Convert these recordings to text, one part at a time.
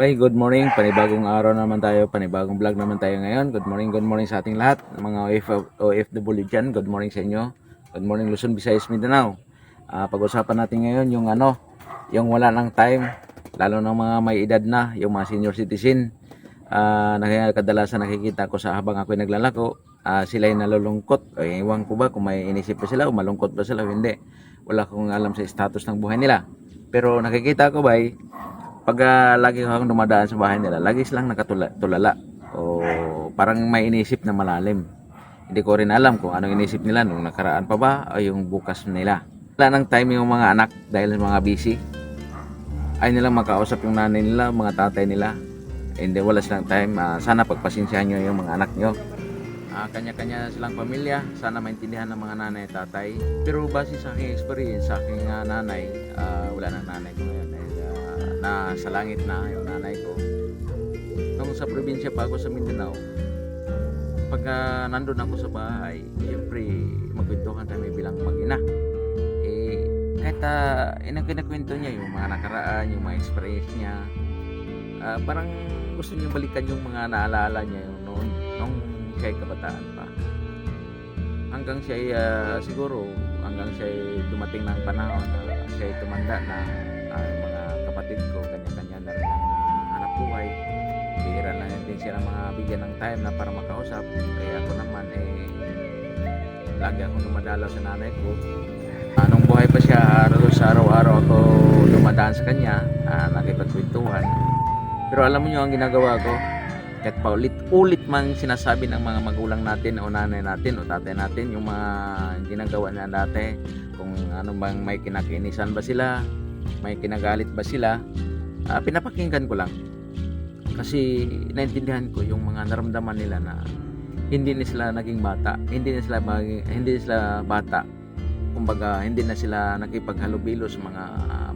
Okay, good morning. Panibagong araw naman tayo. Panibagong vlog naman tayo ngayon. Good morning sa ating lahat. Mga OFW dyan, good morning sa inyo. Good morning Luzon, Visayas, Mindanao. Pag-usapan natin ngayon yung wala ng time, lalo ng mga may edad na, yung mga senior citizen. Kadalasan nakikita ko sa habang ako'y naglalako, sila'y nalulungkot. Ewan ko ba kung may inisip ba sila o malungkot ba sila o hindi. Wala akong alam sa status ng buhay nila. Pero nakikita ko ba pag lagi akong dumadaan sa bahay nila, lagi silang nakatulala o parang may inisip na malalim. Hindi ko rin alam kung anong inisip nila nung nakaraan pa ba o yung bukas nila. Wala nang time yung mga anak dahil mga busy. Ayaw nilang makausap yung nanay nila, mga tatay nila. Hindi, wala silang time. Sana pagpasensyahan nyo yung mga anak nyo. Kanya-kanya silang pamilya. Sana maintindihan ng mga nanay at tatay. Pero base sa aking experience, sa aking nanay, wala nang nanay ko ngayon. Sa langit na yung nanay ko. Nung sa probinsya pa ako sa Mindanao, pag nandun ako sa bahay, siyempre magkwentuhan kami bilang mag-ina. Kahit kinakwento niya yung mga nakaraan, yung mga experience niya, parang gusto niya balikan yung mga naalala niya yung nung siya ay kabataan pa. Hanggang siya siguro, hanggang siya ay dumating ng panahon na siya ay tumanda na, mga kapatid ko, kanya-kanya na rin ang hanap buhay. Bihira lang din sila mga bigyan ng time na para makausap. Kaya ako naman lagi akong dumadalaw sa nanay ko. Nung buhay pa siya, araw-araw ako dumadaan sa kanya, nakipagkwentuhan. Pero alam mo nyo ang ginagawa ko, kahit pa ulit man sinasabi ng mga magulang natin o nanay natin o tatay natin yung mga ginagawa niya dati, kung ano bang may kinakiinisan ba sila, may kinagalit ba sila, pinapakinggan ko lang. Kasi naintindihan ko yung mga naramdaman nila na hindi na sila naging bata, hindi na sila bata. Kumbaga, hindi na sila nakipaghalubilo sa mga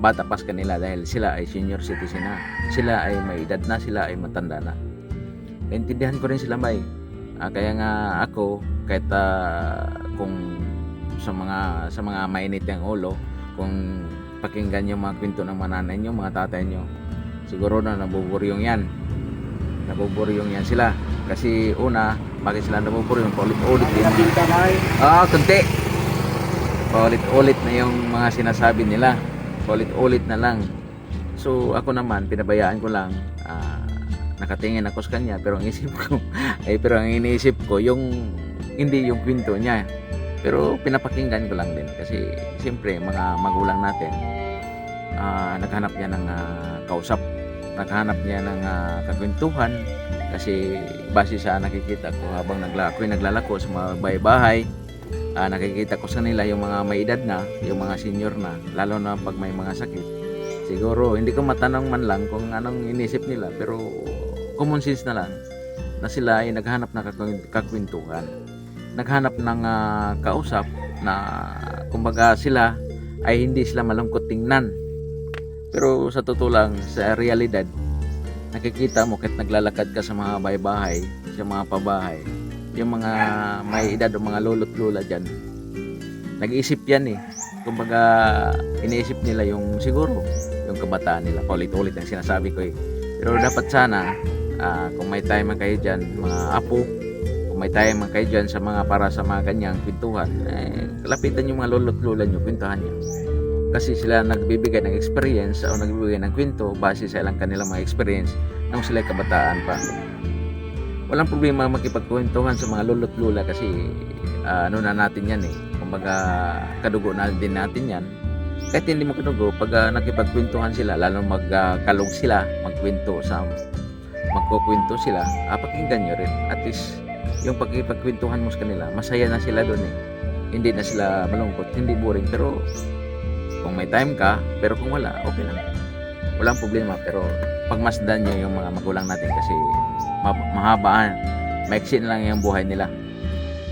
bata pas kanila dahil sila ay senior citizen na. Sila ay may edad na, sila ay matanda na. Naintindihan ko rin sila kaya nga ako, kahit kung sa mga mainit yung ulo, kung pakinggan yung mga kwento ng mananay nyo, mga tatay nyo, siguro na nabuburyong yan sila. Kasi una, bakit sila nabuburyong? Paulit-ulit din. Kunti. Paulit-ulit na yung mga sinasabi nila. Paulit-ulit na lang. So ako naman, pinabayaan ko lang. Nakatingin ako sa kanya, pero ang iniisip ko yung hindi yung kwento niya. Pero pinapakinggan ko lang din kasi siyempre mga magulang natin, naghanap niya ng kausap, naghanap niya ng kakwentuhan. Kasi base sa nakikita ko habang ako'y naglalako sa mga bahay-bahay, nakikita ko sa nila yung mga may edad na, yung mga senior na, lalo na pag may mga sakit. Siguro hindi ko matanong man lang kung anong inisip nila, pero common sense na lang na sila ay naghanap ng kakwentuhan, naghanap ng kausap na kumbaga sila ay hindi sila malungkot tingnan. Pero sa totoo lang, sa realidad, nakikita mo kahit naglalakad ka sa mga bahay-bahay, sa mga pabahay, yung mga may edad o mga lolo't lola dyan, nag-iisip yan kumbaga iniisip nila yung siguro yung kabataan nila. Paulit-ulit ang sinasabi ko pero dapat sana kung may time man kayo dyan, mga apo, kung may time man kayo dyan para sa mga ganyang kwentuhan, lapitan yung mga lolo't lola nyo, kwentuhan nyo. Kasi sila nagbibigay ng experience o nagbibigay ng kwento base sa ilang kanilang mga experience nung sila kabataan pa. Walang problema makipagkwentuhan sa mga lolo't lola kasi ano na natin yan kumbaga kadugo na din natin yan. Kahit hindi mo kadugo, pag nakipagkwentuhan sila, lalo magkalog sila, magkwento sila, pakinggan nyo rin. At least yung pagkipagkwentuhan mo sa kanila, masaya na sila doon hindi na sila malungkot, hindi boring. Pero kung may time ka, pero kung wala, okay lang, walang problema. Pero pagmasdan nyo yung mga magulang natin kasi mahaba, maiksi na lang yung buhay nila.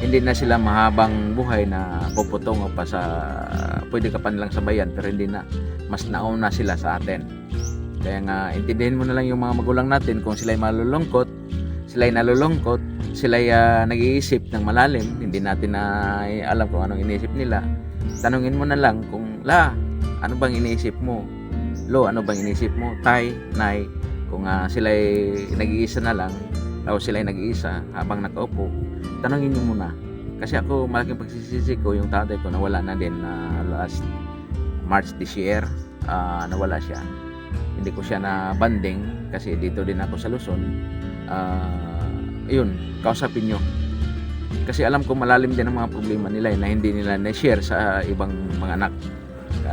Hindi na sila mahabang buhay na puputong pa sa pwede ka pa nilang sabayan, pero hindi na, mas nauna sila sa atin. Kaya nga intindihin mo na lang yung mga magulang natin kung sila'y nalulungkot, sila'y nag-iisip ng malalim, hindi natin na alam kung anong iniisip nila. Tanungin mo na lang kung ano bang iniisip mo? Lo, ano bang iniisip mo? Tay, nay, Kung sila'y nag-iisa na lang o sila'y nag-iisa habang nakaupo, tanongin niyo muna. Kasi ako, malaking pagsisisi ko yung tatay ko nawala na din last March this year. Nawala siya. Hindi ko siya na banding kasi dito din ako sa Luzon. Yun, kausapin nyo. Kasi alam ko malalim din ang mga problema nila na hindi nila na-share sa ibang mga anak.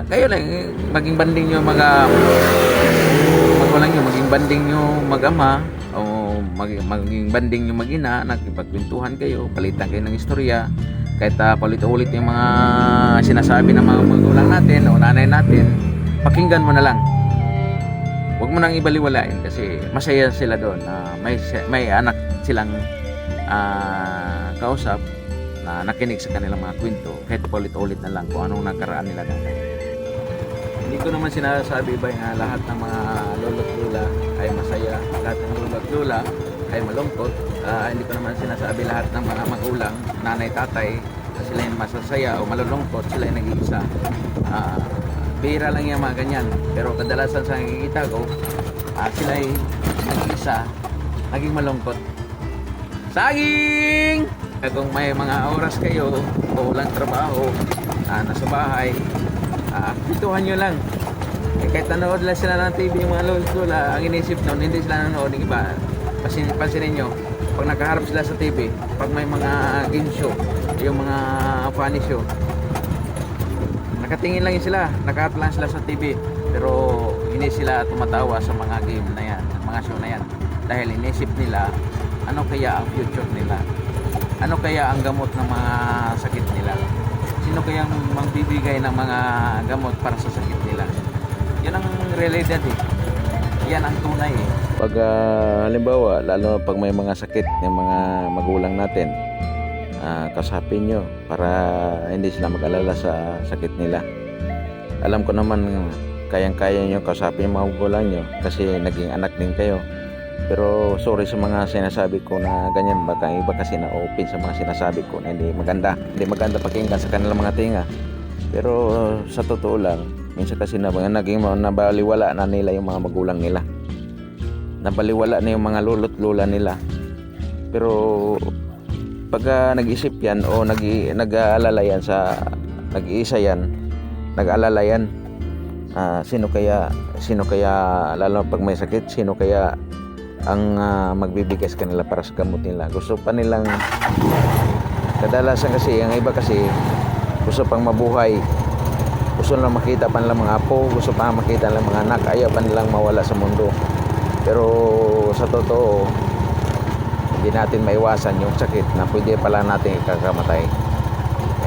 Kayo lang, maging banding nyo magulang nyo, maging banding nyo mag-ama o maging banding nyo mag-ina, nagkipagkwentuhan kayo, palitan kayo ng istorya. Kahit paulit-ulit yung mga sinasabi ng mga magulang natin o nanay natin, pakinggan mo na lang. Huwag mo nang ibaliwalain kasi masaya sila doon na may anak silang kausap na nakinig sa kanilang mga kwento kahit paulit-ulit na lang kung anong nakaraan nila dati. Hindi ko naman sinasabi ba na lahat ng mga lolo't lula ay masaya, lahat ng lolo't lula ay malungkot. Hindi ko naman sinasabi lahat ng mga magulang, nanay, tatay, na sila yung masasaya o malulungkot, sila yung nag-iisa. Bihira lang yung mga ganyan. Pero kadalasan sa nakikita ko, sila yung nag-iisa, naging malungkot. Saging! Kung may mga oras kayo o walang trabaho, nasa bahay, kwentuhan nyo lang. Kahit nanood lang sila ng TV, yung mga lola, ang inisip nun, hindi sila nanood ng iba. Pansinin nyo, pag nakaharap sila sa TV, pag may mga game show, yung mga funny show, nakatingin lang sila, nakaharap lang sila sa TV, pero hindi sila tumatawa sa mga game na yan, mga show na yan. Dahil inisip nila, ano kaya ang future nila? Ano kaya ang gamot ng mga sakit nila? Sino kaya ang magbibigay ng mga gamot para sa sakit nila? Yan ang realidad eh. Yan ang tunay eh. Pag halimbawa, lalo pag may mga sakit ng mga magulang natin, kausapin nyo para hindi sila mag-alala sa sakit nila. Alam ko naman kayang-kaya nyo kausapin yung mga magulang nyo kasi naging anak din kayo. Pero sorry sa mga sinasabi ko na ganyan, baka iba kasi na-open sa mga sinasabi ko na hindi maganda pakinggan sa kanilang mga tinga. Pero sa totoo lang, minsan kasi naging nabaliwala na nila yung mga magulang nila, nabaliwala na yung mga lolo't lola nila. Pero pag nag-isip yan o nag-aalala yan nag-iisa yan, nag-aalala yan, sino kaya lalo pag may sakit, sino kaya ang magbibigay sa kanila para sa gamot nila? Gusto pa nilang, kadalasan kasi ang iba kasi gusto pang mabuhay, gusto nilang makita pa nilang mga apo, gusto pa makita nilang mga anak, ayaw pa nilang mawala sa mundo. Pero sa totoo, hindi natin maiwasan yung sakit na pwede pala natin ikakamatay.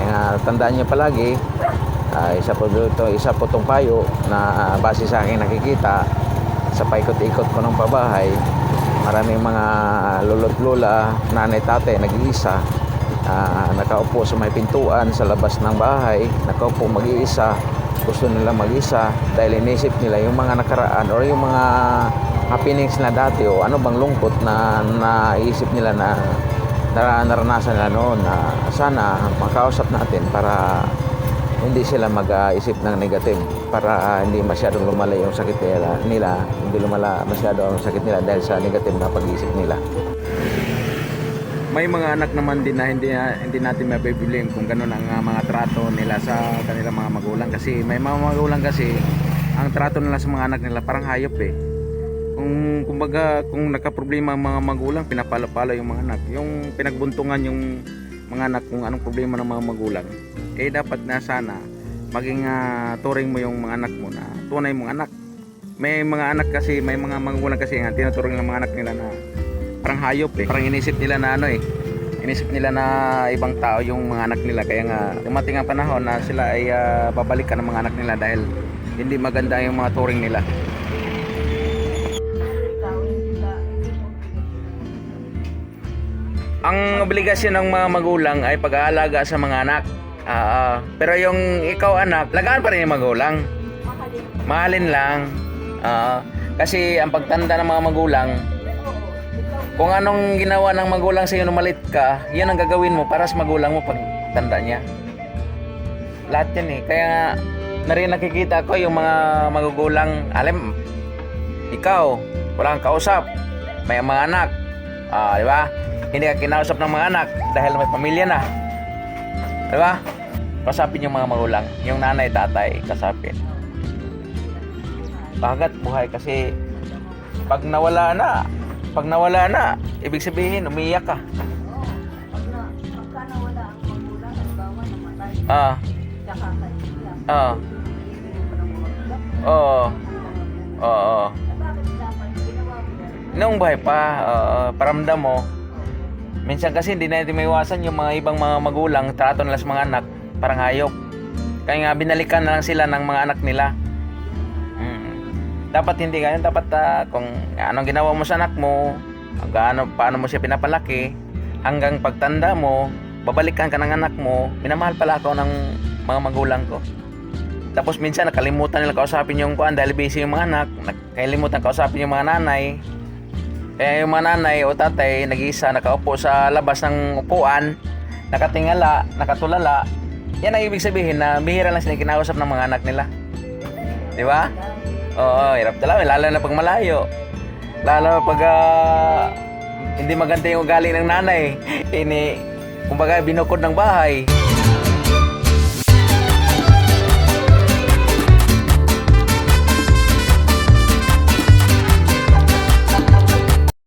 Kaya tandaan nyo palagi, isa po itong payo na base sa aking nakikita sa paikot-ikot ko ng pabahay. Maraming mga lolo't lola, nanay, tatay, nag-iisa, nakaupo sa may pintuan sa labas ng bahay, nakaupo mag-iisa, gusto nila mag-isa dahil inisip nila yung mga nakaraan or yung mga happenings na dati o ano bang lungkot na naisip nila na naranasan nila noon, na sana makausap natin para hindi sila mag-isip ng negative, para hindi masyadong lumala yung sakit nila, hindi lumala masyado ang sakit nila dahil sa negative na pag-iisip nila. May mga anak naman din na hindi natin mabibiling kung gano'n ang mga trato nila sa kanilang mga magulang, kasi may mga magulang kasi ang trato nila sa mga anak nila parang hayop eh. Kung nagka-problema ang mga magulang, pinapalo-palo yung mga anak, yung pinagbuntungan yung mga anak kung anong problema ng mga magulang, dapat na sana maging turing mo yung mga anak mo na tunay mong anak. May mga anak kasi, may mga magulang kasi tinuturing ng mga anak nila na parang hayop eh. Parang inisip nila na inisip nila na ibang tao yung mga anak nila. Kaya nga dumating ang panahon na sila ay babalikan ng mga anak nila dahil hindi maganda yung mga turing nila. Ang obligasyon ng mga magulang ay pag-aalaga sa mga anak. Pero yung ikaw anak, lagaan pa rin yung magulang. Mahalin lang. Kasi ang pagtanda ng mga magulang, kung anong ginawa ng magulang sa iyo nung malit ka, yan ang gagawin mo para sa magulang mo pag tanda niya. Lahat yan eh. Kaya na rin nakikita ko yung mga magugulang, alam, ikaw, Wala kang kausap. May mga anak. Di ba? Hindi ka kinausap ng mga anak dahil may pamilya na. Di ba? Kasapin yung mga magulang. Yung nanay, tatay, kasapin. Bagat buhay kasi pag nawala na, ibig sabihin, umiyak ka. Pagka nawala ang magulang, halimbawa namatay, Ah, tsaka kaibigan, ah, hindi mo na magulang. oo, oo. Bakit dapat ginawa mo yan? Noong buhay pa, paramdam mo. Minsan kasi hindi natin maiwasan yung mga ibang mga magulang, trato nila sa mga anak, parang hayop. Kaya nga binalikan na lang sila ng mga anak nila. Dapat hindi ganyan, dapat kung anong ginawa mo sa anak mo, paano mo siya pinapalaki, hanggang pagtanda mo, babalikan ka ng anak mo, minamahal pala ako ng mga magulang ko. Tapos minsan nakalimutan nila kausapin yung kuan dahil busy yung mga anak, nakalimutan kausapin yung mga nanay. Kaya yung mga nanay o tatay nag-iisa, nakaupo sa labas ng upuan, nakatingala, nakatulala. Yan ang ibig sabihin na bihira lang sila kinausap ng mga anak nila. Di ba? Oo, hirap talaga, lalo na pag malayo. Lalo pag hindi maganda yung ugali ng nanay. Kumbaga binukod ng bahay.